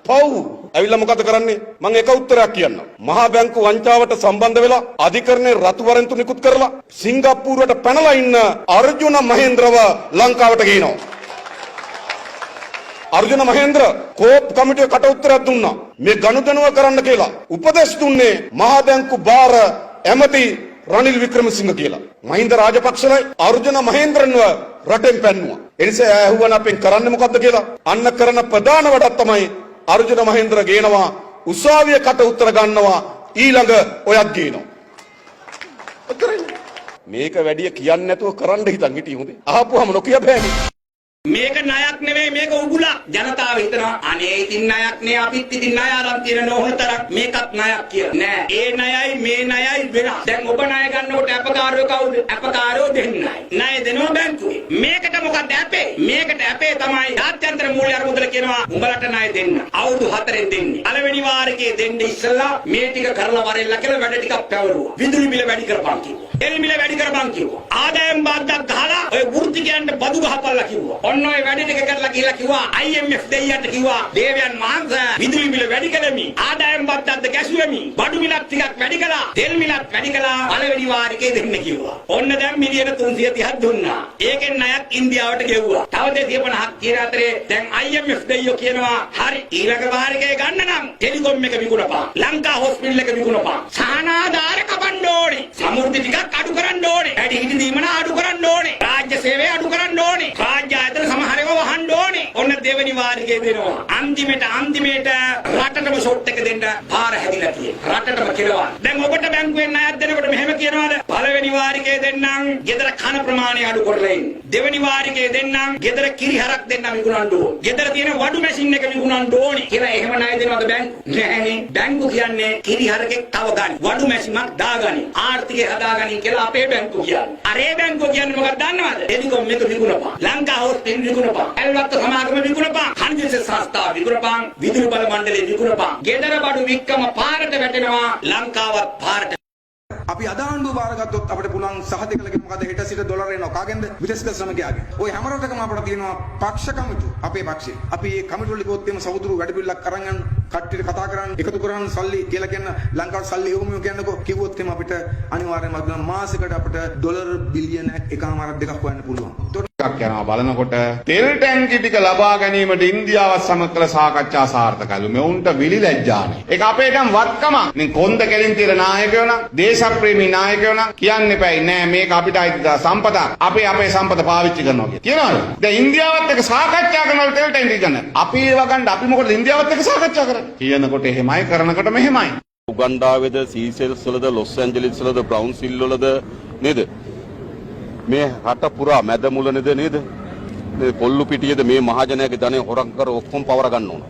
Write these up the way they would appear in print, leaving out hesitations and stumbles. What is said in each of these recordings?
පව් ඇවිල්ලා මොකද කරන්නේ? මම එක උත්තරයක් කියන්නම්. මහා බැංකු වංචාවට සම්බන්ධ වෙලා අධිකරණයේ රතු වරෙන්තු නිකුත් කරලා සිංගප්පූරුවට පැනලා ඉන්න අර්ජුන මහේන්ද්‍රව ලංකාවට ගේනවා. අර්ජුන මහේන්ද්‍ර කෝප් කමිටුවේ කට උත්තරයක් දුන්නා. මේ ගනුදෙනුව කරන්න කියලා උපදෙස් දුන්නේ මහා බැංකු බාර ඇමති රනිල් වික්‍රමසිංහ කියලා. මහින්ද රාජපක්ෂලයි අර්ජුන මහේන්ද්‍රන්ව රටෙන් පැන්නුවා. ඒ නිසා ඇහුවන අපෙන් කරන්නේ මොකද්ද කියලා. අන්න කරන ප්‍රධාන වැඩක් තමයි අර්ජුන මහේන්ද්‍ර ගේනවා උසාවිය කට උත්තර ගන්නවා ඊළඟ ඔයත් ගේනවා. මේක වැඩි කියන්නේ නැතුව කරන්න හිතන් හිටියේ හොඳේ. අහපුවම නොකිය බෑනේ. මේක ණයක් නෙවෙයි මේක උගුලක්. ජනතාව හිතනවා අනේ ඉතින් ණයක් නේ අපිත් ඉතින් ණය අරන් තියෙන නෝහතරක් මේකත් ණයක් කියලා. නෑ ඒ ණයයි මේ ණයයි වෙනස්. දැන් ඔබ ණය ගන්නකොට අපකාරයෝ කවුද? අපකාරයෝ දෙන්නයි. ණය දෙනවා බැංකුවේ. මේකට මොකක්ද අපේ? මේකට අපේ තමයි ජාත්‍යන්තර මූල්‍ය අරමුදල කියනවා උඹලට ණය දෙන්න. අවුරුදු 4ෙන් දෙන්නේ. පළවෙනි වාරකයේ දෙන්න ඉස්සෙල්ලා මේ ටික කරලා වරෙල්ලා කියලා වැඩ ටිකක් පැවරුවා. විදුලි බිල වැඩි කරපන් කිව්වා. තෙල් බිල වැඩි කරපන් කිව්වා. ආදායම් බාද්දක් ගහලා ඔය වෘත්තිකයන්ට බදු ගහපල්ලා කිව්වා. ඔන්න ඔය වැඩ ටික කරලා කියලා කිව්වා IMF දෙයියන්ට කිව්වා දේවයන් වහන්සේ විදුලි බිල වැඩි කළමි ආදායම් බද්දක්ද ගැසුවෙමි බඩු මිලක් ටිකක් වැඩි කළා තෙල් මිලක් වැඩි කළා පළවෙනි වාරිකේ දෙන්න කිව්වා. ඔන්න දැන් මිලියන 330ක් දුන්නා. ඒකෙන් ණයක් ඉන්දියාවට ගෙව්වා. තව 250ක් කියන අතරේ දැන් IMF දෙයියෝ කියනවා හරි ඊළඟ වාරිකේ ගන්න නම් ටෙලිකොම් එක විකුණපන් ලංකා හොස්පිටල් එක විකුණපන් සානාධාර කපන්න ඕනේ සමෘද්ධි ටිකක් අඩු කරන්න ඕනේ වැඩි හිටි දීමන අඩු කරන්න ඕනේ රාජ්‍ය සේවය අඩු කරන්න ඕනේ රාජ්‍ය ආයතන සමහරව වහන්න ඕනේ. ඔන්න දෙවෙනි වාරිකේ දෙනවා. අන්තිමට රටටම ෂොට් එක දෙන්න පාර හැදිලා තියෙනවා. රටටම කෙලවන්න. දැන් ඔබට බැංකුවෙන් ණයක් දෙනකොට මෙහෙම කියනවාද? පළවෙනි වාරිකේ දෙන්නම් ගෙදර කන ප්‍රමාණය අඩු කරලා ඉන්න. දෙවෙනි වාරිකේ දෙන්නම් ගෙදර කිරිහරක් දෙන්න විකුණන්න ඕනේ. ගෙදර තියෙන වඩු මැෂින් එක විකුණන්න ඕනේ. කියලා එහෙම ණය දෙනවද බැංකු? නැහැනේ. බැංකු කියන්නේ කිරිහරකෙක් තව ගන්න. වඩු මැෂින්ක් දාගනි. ආර්ථිකය හදාගනි කියලා අපේ බැංකු කියන්නේ. අරේ බැංකුව කියන්නේ මොකක්ද දන්නවද? ටෙලිකොම් එක විකුණපන්. ලංකා හොස්පිටල් විකුණපන්. ඇල්ලත් සමාගම විකුණපන්. ඛනිජ සංස්ථා විකුණපන්. විදුලි බල මණ්ඩලය විකුණපන්. ගෙදර බඩු වික්කම පාරට වැටෙනවා. ලංකාවත් පාරට. අපි අදාණ්ඩුව බාරගත්තොත් අපිට පුළුවන් සහතිකලගේ මොකද හෙට සිට ඩොලර් එනවා කාගෙන්ද විදේශ ශ්‍රමිකයාගෙන්. ওই හැම රටකම අපිට තියෙනවා පක්ෂ කමිටු අපේ පක්ෂේ. අපි මේ කමිටු වල කිව්වොත් එimhe සමුදුරු වැඩ පිළිලක් අරන් යන කට්ටියට කතා කරන්න එකතු කරන් සල්ලි කියලා කියන ලංකාවට සල්ලි යොමු කියන්නකෝ කිව්වොත් එimhe අපිට අනිවාර්යයෙන්ම මාසෙකට අපිට ඩොලර් බිලියනයක් එකමාරක් දෙකක් හොයන්න පුළුවන්. යනවා බලනකොට තෙල් ටැංකි ටික ලබා ගැනීමට ඉන්දියාවත් සමග කළ සාකච්ඡා සාර්ථකයිලු. මෙවුන්ට විලි ලැජ්ජානේ. ඒක අපේටම වත්කමක්. ඉතින් කොන්ද කෙලින් තියෙන නායකයෝ නම් දේශප්‍රේමී නායකයෝ නම් කියන්න එපයි නෑ මේක අපිට අයිති සම්පතක්. අපේ සම්පත පාවිච්චි කරනවා කියලා. කියනවලු. දැන් ඉන්දියාවත් එක්ක සාකච්ඡා කරනවලු තෙල් ටැංකි ගන්න. අපි ඒව ගන්න අපි මොකටද ඉන්දියාවත් එක්ක සාකච්ඡා කරන්නේ? කියනකොට එහෙමයි කරනකොට මෙහෙමයි. උගන්ඩාවේද සීසෙල්ස් වලද ලොස් ඇන්ජලිස් වලද බ්‍රවුන්සිල් වලද නේද? මේ රට පුරා මැද මුල නේද? මේ කොල්ලු පිටියේද මේ මහජනයාගේ ධනෙ හොරන් කර ඔක්කොම පවර ගන්න ඕන.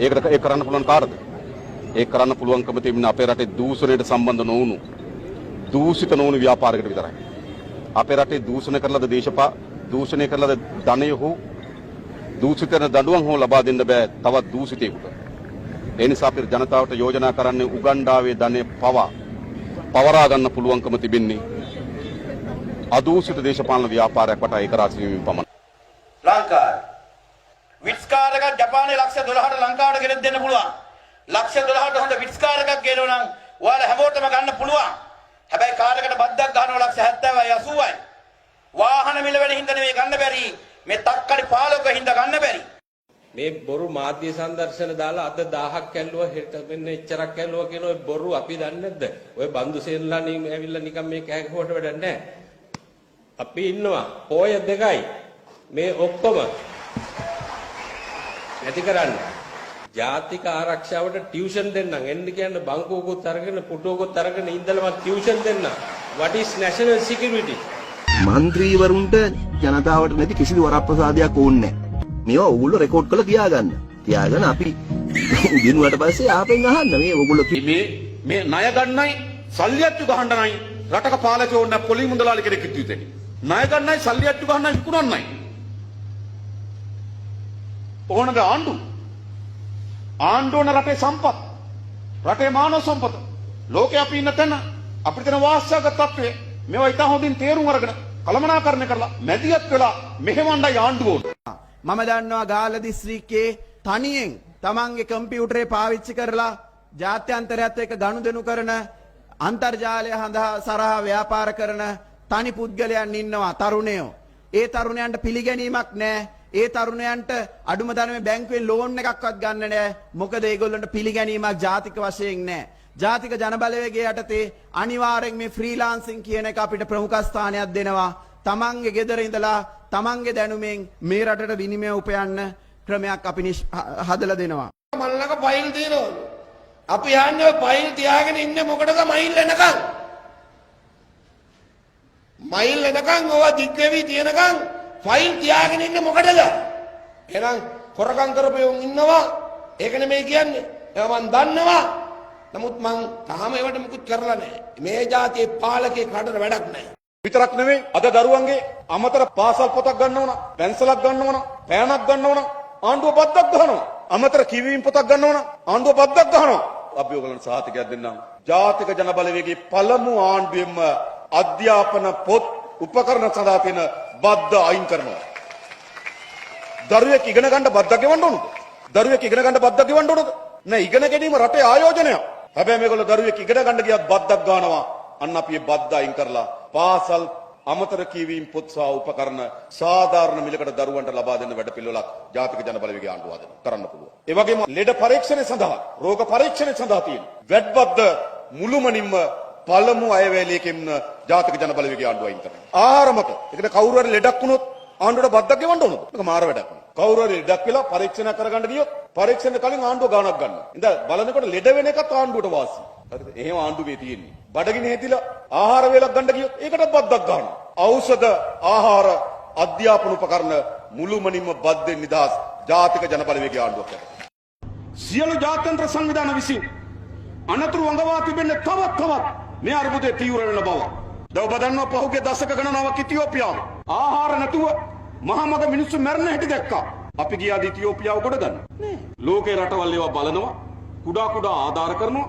ඒකට ඒක කරන්න පුළුවන් කාටද? ඒක කරන්න පුළුවන්කම තිබෙන අපේ රටේ දූෂණයට සම්බන්ධ නොවුණු දූෂිත නොවුණු ව්‍යාපාරයකට විතරයි. අපේ රටේ දූෂණය කරලාද දූෂණය කරලාද ධනය හෝ දූෂිතන දඬුවම් හෝ ලබා දෙන්න බෑ තවත් දූෂිතයෙකුට. ඒ නිසා අපේ ජනතාවට යෝජනා කරන්නේ උගන්ඩාවේ ධනෙ පවරා ගන්න පුළුවන්කම තිබෙන්නේ අදූෂිත දේශපාලන ව්‍යාපාරයක් වට ඒක රාජ්‍යවීම පමණයි. ලංකාවේ විට්ස් කාර් එකක් ජපානයේ ලක්ෂ 12ට ලංකාවට ගෙනත් දෙන්න පුළුවන්. ලක්ෂ 12ට හොඳ විට්ස් කාර් එකක් ගේනවා නම් ඔයාලා හැමෝටම ගන්න පුළුවන්. හැබැයි කාර් එකට බද්දක් ගන්නවා ලක්ෂ 70යි 80යි. වාහන මිල වැඩි හින්දා නෙවෙයි ගන්න බැරි. මේ තක්කඩි පාලක හින්දා ගන්න බැරි. මේ බොරු මාධ්‍ය සංදර්ශන දාලා අද 1000ක් ඇල්ලුවා හෙට මෙන්න එච්චරක් ඇල්ලුවා කියන ඔය බොරු අපි දන්නේ නැද්ද? ඔය බන්දු සේනලා ඇවිල්ලා නිකන් මේ කෑගහුවට වැඩක් නැහැ. අපි ඉන්නවා පොය දෙකයි මේ ඔක්කොම නැති කරන්න. ජාතික ආරක්ෂාවට ටියුෂන් දෙන්නම් එන්න කියන්න බංකුවකුත් අරගෙන පුටුවකුත් අරගෙන ඉඳලම ටියුෂන් දෙන්න. what is national security? මන්ත්‍රීවරුන්ට ජනතාවට නැති කිසිදු වරප්‍රසාදයක් ඕනේ නැහැ. මේවා ඕගොල්ලෝ රෙකෝඩ් කරලා තියාගන්න. තියාගෙන අපි දිනුවට පස්සේ ආපෙන් අහන්න මේ ඕගොල්ලෝ මේ ණය ගන්නයි සල්ලියත්තු ගහන්නයි රටක පාලකයෝ ඕන පොලි මුදලාලි කෙනෙක් ඉතිවිතේ. ණය ගන්නයි සල්ලියත්තු ගහන්නයි විකුණන්නයි. ඕනද ආණ්ඩුවන රටේ සම්පත් රටේ මානව සම්පත ලෝකේ අපි ඉන්න තැන අපිට තියෙන වාස්යාගත තත්ත්වය මේවා ඉතා හොඳින් තේරුම් අරගෙන කළමනාකරණය කරලා මැදිහත් වෙලා මෙහෙවන්නයි ආණ්ඩුව ඕන. මම දන්නවා ගාල්ල දිස්ත්‍රික්කයේ තනියෙන් තමන්ගේ කම්පියුටරේ පාවිච්චි කරලා ජාත්‍යන්තරයත් එක්ක ගනුදෙනු කරන අන්තර්ජාලය සරහා ව්‍යාපාර කරන තනි පුද්ගලයන් ඉන්නවා තරුණයෝ. ඒ තරුණයන්ට පිළිගැනීමක් නැහැ. ඒ තරුණයන්ට අඩුම තරමේ බැංකුවෙන් ලෝන් එකක්වත් ගන්න නැහැ. මොකද ඒගොල්ලන්ට පිළිගැනීමක් ජාතික වශයෙන් නැහැ. ජාතික ජනබලවේගයේ යටතේ අනිවාර්යෙන් මේ ෆ්‍රීලාන්සින් කියන එක අපිට ප්‍රමුඛ ස්ථානයක් දෙනවා. තමන්ගේ ගෙදර ඉඳලා තමන්ගේ දැනුමෙන් මේ රටට විනිමය උපයන්න ක්‍රමයක් අපි හදලා දෙනවා. මල්ලක ෆයිල් තියෙනවලු. අපි යන්නේ ඔය ෆයිල් තියාගෙන ඉන්නේ මොකටද මයිල් එනකන්? මයිල් එනකන් ඕවා දික් වෙවි තියෙනකන් ෆයිල් තියාගෙන ඉන්නේ මොකටද? එහෙනම් හොරකම් කරපෙවුන් ඉන්නවා. ඒක නෙමෙයි කියන්නේ. ඒවා මන් දන්නවා. නමුත් මං තාම ඒවට මුකුත් කරලා නැහැ. මේ જાතියේ පාලකේ කඩන වැඩක් නැහැ. විතරක් නෙවෙයි අද දරුවන්ගේ අමතර පාසල් පොතක් ගන්න ඕන, පැන්සලක් ගන්න ඕන, පෑනක් ගන්න ඕන, ආණ්ඩුව බද්දක් ගහනවා. අමතර කිවීම් පොතක් ගන්න ඕන, ආණ්ඩුව බද්දක් ගහනවා. අපි ඔයගලන්ට සහතිකයක් දෙන්නම්. ජාතික ජනබලවේගයේ පළමු ආණ්ඩුවෙම අධ්‍යාපන පොත් උපකරණ සඳහා තියෙන බද්ද අයින් කරනවා. දරුවෙක් ඉගෙන ගන්න බද්දක් ගෙවන්න ඕනද? දරුවෙක් ඉගෙන ගන්න බද්දක් ගෙවන්න ඕනද? නෑ, ඉගෙන ගැනීම රටේ ආයෝජනයක්. හැබැයි මේගොල්ලෝ දරුවෙක් ඉගෙන ගන්න ගියත් බද්දක් ගන්නවා. අන්න අපි මේ බද්ද අයින් කරලා පාසල් අමතර කියවීම් පොත් සහ උපකරණ සාධාරණ මිලකට දරුවන්ට ලබා දෙන්න වැඩපිළිවෙලක් ජාතික ජනබලවේගය ආණ්ඩුව හදනවා කරන්න පුළුවන්. ඒ වගේම ලෙඩ පරීක්ෂණය සඳහා රෝග පරීක්ෂණය සඳහා තියෙන වැඩබද්ද මුළුමනින්ම පළමු අයවැයේකින් ජාතික ජනබලවේගය ආණ්ඩුව අයින් කරනවා. ආහාර මත ඒකට කවුරු හරි ලෙඩක් වුණොත් ආණ්ඩුවට බද්දක් ගෙවන්න ඕනද? ඒක මාර වැඩක්. කවුරු හරි ලෙඩක් වෙලා පරීක්ෂණ කරගන්න ගියොත් පරීක්ෂණ කලින් ආණ්ඩුව ගාණක් ගන්නවා. ඉතින් බලනකොට ලෙඩ වෙන එකත් ආණ්ඩුවට වාසි. හරිද? එහෙම ආණ්ඩුවේ තියෙන්නේ. බඩගිනි හැදිලා ආහාර වේලක් ගන්න ගියොත් ඒකටත් බද්දක් ගන්නවා. ඖෂධ ආහාර අධ්‍යාපන උපකරණ මුළුමනින්ම බද්දෙන් නිදහස් ජාතික ජනබලවේගය ආණ්ඩුවක් යටතේ. සියලු ජාත්‍යන්තර සංවිධාන විසින් අනතුරු වඟවා තිබෙන්නේ තවත් මේ අර්බුදය තීව්‍ර වෙන බව. දැන් ඔබ දන්නවා පහුගිය දශක ගණනාවක් ඉතියෝපියාව ආහාර නැතුව මහමග මිනිස්සු මැරෙන හැටි දැක්කා. අපි ගියාද ඉතියෝපියාව ගොඩ ගන්න? නෑ. ලෝකේ රටවල් ඒවා බලනවා, කුඩා ආධාර කරනවා.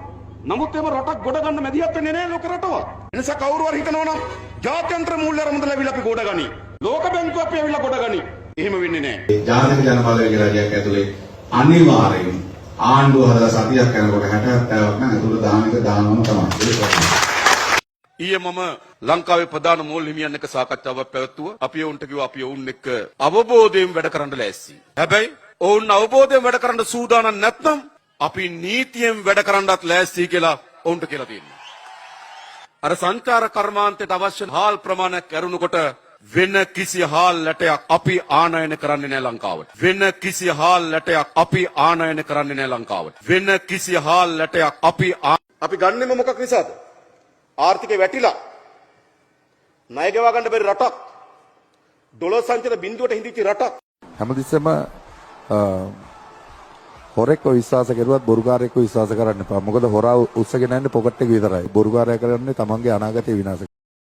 නමුත් ඒව රටක් ගොඩ ගන්න මැදිහත් වෙන්නේ නෑ ලෝක රටවල්. එනිසා කවුරු හරි හිතනවා නම් ජාත්‍යන්තර මූල්‍ය අරමුදල ලැබිලා අපි ගොඩ ගනි. ලෝක බැංකුව අපි ඇවිල්ලා ගොඩ ගනි. එහෙම වෙන්නේ නෑ. ජාතික ජනබලවේග රජයක් ඇතුලේ අනිවාර්යයෙන් ආණ්ඩුව හදලා සතියක් යනකොට 60ක් නම් ඇතුළේ දානවම තමයි. ඊයේ මම ලංකාවේ ප්‍රධාන මූල්‍ය හිමියන් එක්ක සාකච්ඡාවක් පැවැත්තුවා. අපි ඔවුන්ට කිව්වා අපි ඔවුන් එක්ක අවබෝධයෙන් වැඩ කරන්න ලෑස්ති. හැබැයි ඔවුන් අවබෝධයෙන් වැඩ කරන්න සූදානම් නැත්නම් අපි නීතියෙන් වැඩ කරන්නත් ලෑස්ති කියලා ඔවුන්ට කියලා තියෙනවා. අර සංචාර කර්මාන්තයට අවශ්‍ය හාල් ප්‍රමාණයක් ඇරුණකොට වෙන කිසි හාල් ලැටයක් අපි ආනයන කරන්නේ නැහැ ලංකාවට. වෙන කිසි හාල් ලැටයක් අපි ආනයන කරන්නේ නැහැ ලංකාවට. වෙන කිසි හාල් ලැටයක් අපි ගන්නෙම මොකක් නිසාද? ආර්ථිකය වැටිලා ණය ගෙවා ගන්න බැරි රටක්. ඩොලර් සංචිත බිඳුවට හිඳිච්ච රටක්. හැමතිස්සෙම හොරෙක්ව විශ්වාස කරුවත් බොරුකාරයෙක්ව විශ්වාස කරන්න එපා. මොකද හොරා උස්සගෙන යන්නේ පොකට් එක විතරයි. බොරුකාරයා කරන්නේ තමන්ගේ අනාගතය විනාශ